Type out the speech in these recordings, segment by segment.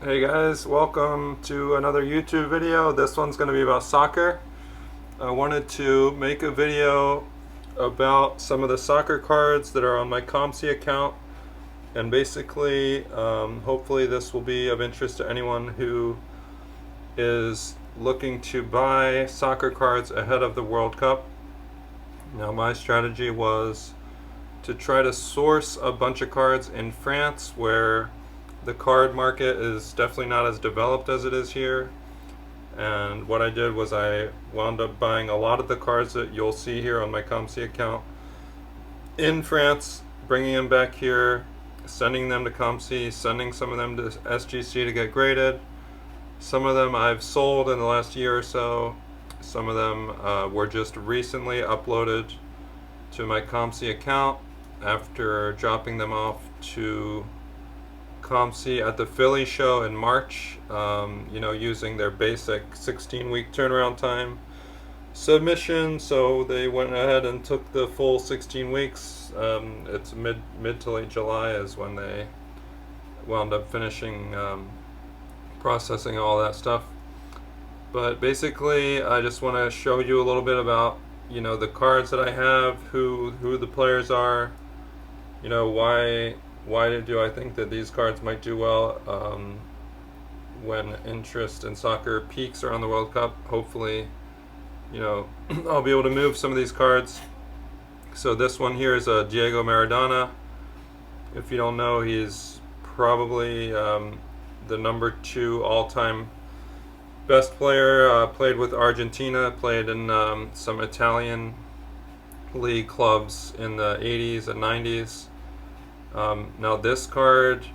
Hey guys, welcome to another YouTube video. This one's going to be about soccer. I wanted to make a video about some of the soccer cards that are on my COMC account, and basically hopefully this will be of interest to anyone who is looking to buy soccer cards ahead of the World Cup. Now my strategy was to try to source a bunch of cards in France, where the card market is definitely not as developed as it is here. And what I did was I wound up buying a lot of the cards that you'll see here on my COMC account in France, bringing them back here, sending them to COMC, sending some of them to SGC to get graded. Some of them I've sold in the last year or so. Some of them were just recently uploaded to my COMC account after dropping them off to COMC at the Philly show in March, using their basic 16-week turnaround time submission. So they went ahead and took the full 16 weeks. It's mid to late July is when they wound up finishing processing all that stuff. But basically, I just want to show you a little bit about the cards that I have, who the players are, why do I think that these cards might do well when interest in soccer peaks around the World Cup. Hopefully, I'll be able to move some of these cards. So this one here is a Diego Maradona. If you don't know, he's probably the number 2 all-time best player. Played with Argentina, played in some Italian league clubs in the 80s and 90s. Now this card,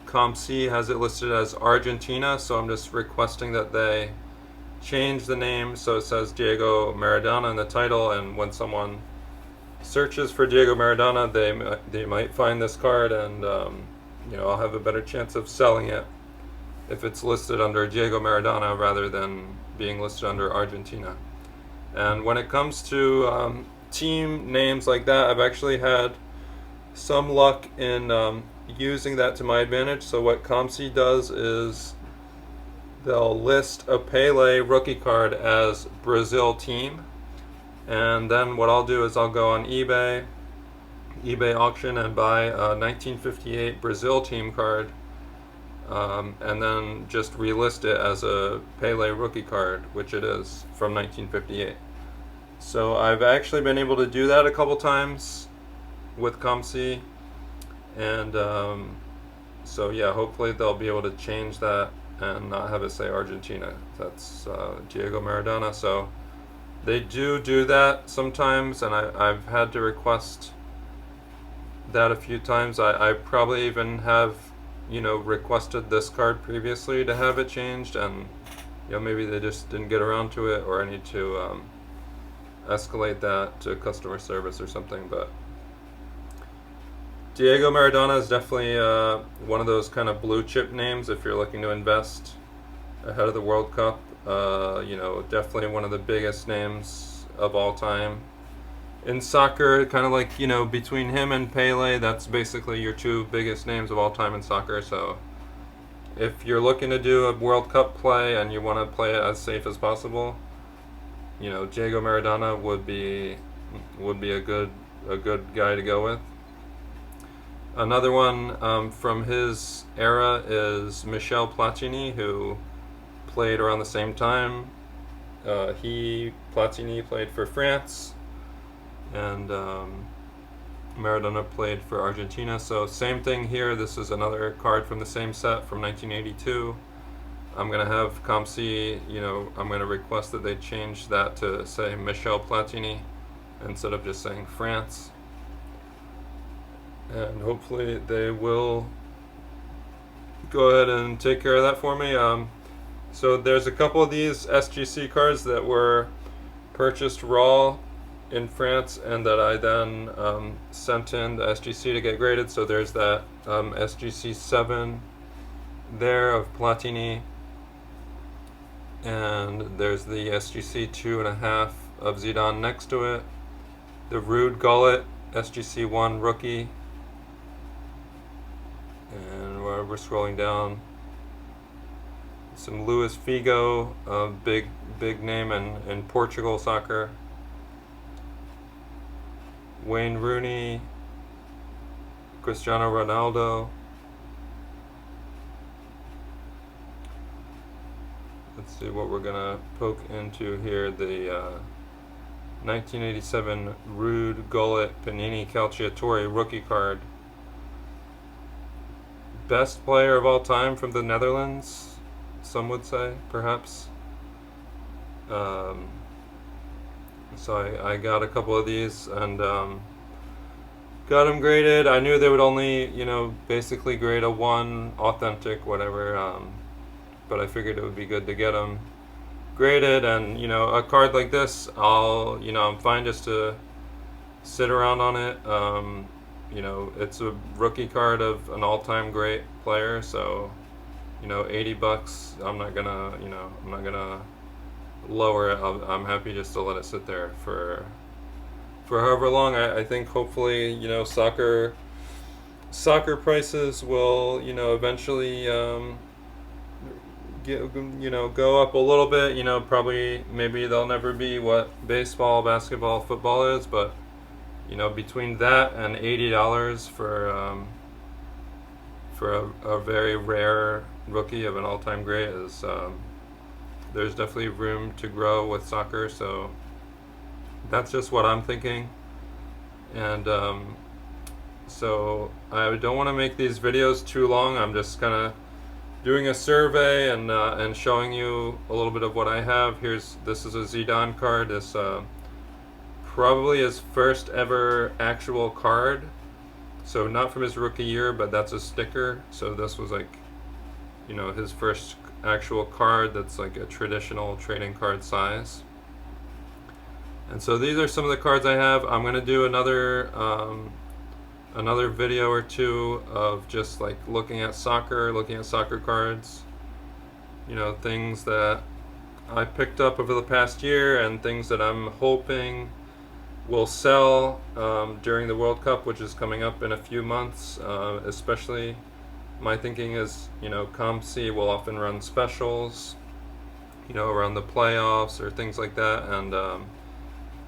COMC has it listed as Argentina, so I'm just requesting that they change the name so it says Diego Maradona in the title, and when someone searches for Diego Maradona, they might find this card, and I'll have a better chance of selling it if it's listed under Diego Maradona rather than being listed under Argentina. And when it comes to team names like that, I've actually had some luck in using that to my advantage. So what COMC does is they'll list a Pele rookie card as Brazil team, and then what I'll do is I'll go on eBay auction and buy a 1958 Brazil team card, and then just relist it as a Pele rookie card, which it is, from 1958. So I've actually been able to do that a couple times with COMC, and so yeah, hopefully they'll be able to change that and not have it say Argentina. That's Diego Maradona. So they do that sometimes, and I've had to request that a few times. I probably even have requested this card previously to have it changed, and maybe they just didn't get around to it, or I need to escalate that to customer service or something. But Diego Maradona is definitely one of those kind of blue chip names if you're looking to invest ahead of the World Cup. Definitely one of the biggest names of all time in soccer. Kind of like, between him and Pele, that's basically your 2 biggest names of all time in soccer. So if you're looking to do a World Cup play and you want to play it as safe as possible, Diego Maradona would be a good guy to go with. Another one from his era is Michel Platini, who played around the same time. Platini played for France, and Maradona played for Argentina. So same thing here. This is another card from the same set from 1982. I'm going to have COMC, I'm going to request that they change that to say Michel Platini instead of just saying France. And hopefully they will go ahead and take care of that for me. So there's a couple of these SGC cards that were purchased raw in France and that I then sent in the SGC to get graded. So there's that SGC 7 there of Platini, and there's the SGC 2.5 of Zidane next to it. The Ruud Gullit SGC 1 rookie, and we're scrolling down. some Luis Figo, a big name in Portugal soccer. Wayne Rooney, Cristiano Ronaldo. Let's see what we're gonna poke into here. The 1987 Ruud Gullit Panini Calciatore rookie card. Best player of all time from the Netherlands, some would say, perhaps. So I got a couple of these and got them graded. I knew they would only, basically grade a 1, authentic, whatever. But I figured it would be good to get them graded. And a card like this, I'm fine just to sit around on it. It's a rookie card of an all-time great player, so $80. I'm not gonna lower it. I'm happy just to let it sit there for however long. I think hopefully soccer prices will eventually go up a little bit. Probably maybe they'll never be what baseball, basketball, football is, but between that and $80 for a very rare rookie of an all-time great is there's definitely room to grow with soccer. So that's just what I'm thinking. And so I don't want to make these videos too long. I'm just kind of doing a survey and showing you a little bit of what I have. This is a Zidane card. This probably his first ever actual card. So not from his rookie year, but that's a sticker. So this was like, his first actual card that's like a traditional trading card size. And so these are some of the cards I have. I'm gonna do another video or two of just like looking at soccer cards. Things that I picked up over the past year and things that I'm hoping will sell during the World Cup, which is coming up in a few months. Especially, my thinking is, COMC will often run specials, around the playoffs or things like that, and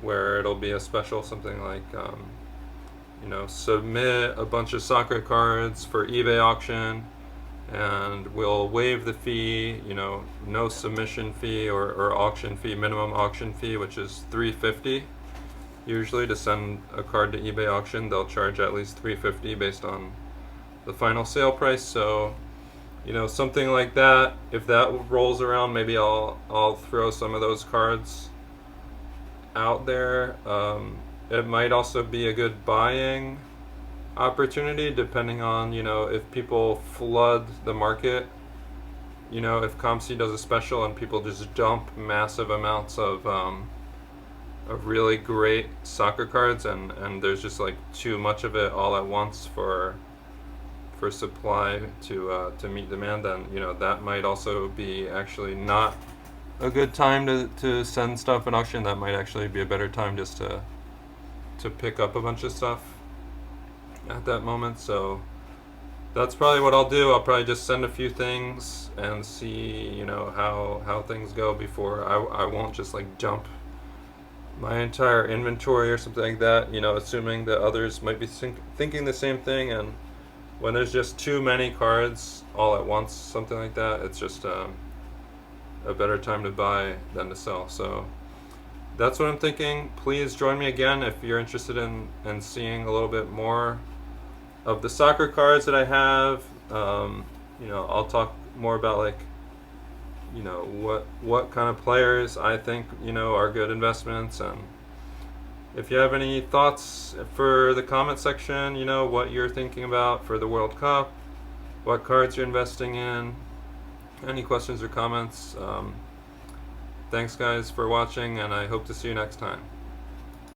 where it'll be a special, something like, submit a bunch of soccer cards for eBay auction, and we'll waive the fee, no submission fee or auction fee, minimum auction fee, which is $350. Usually to send a card to eBay auction, they'll charge at least $350 based on the final sale price. So, something like that. If that rolls around, maybe I'll throw some of those cards out there. It might also be a good buying opportunity, depending on if people flood the market. If COMC does a special and people just dump massive amounts of really great soccer cards, and there's just like too much of it all at once for supply to meet demand, then that might also be actually not a good time to send stuff in auction. That might actually be a better time just to pick up a bunch of stuff at that moment. So that's probably what I'll do. I'll probably just send a few things and see how things go before I won't just like dump my entire inventory or something like that, assuming that others might be thinking the same thing. And when there's just too many cards all at once, something like that, it's just a better time to buy than to sell. So that's what I'm thinking. Please join me again if you're interested in seeing a little bit more of the soccer cards that I have. I'll talk more about like what kind of players I think are good investments. And if you have any thoughts for the comment section, what you're thinking about for the World Cup, what cards you're investing in, any questions or comments. Thanks guys for watching, and I hope to see you next time.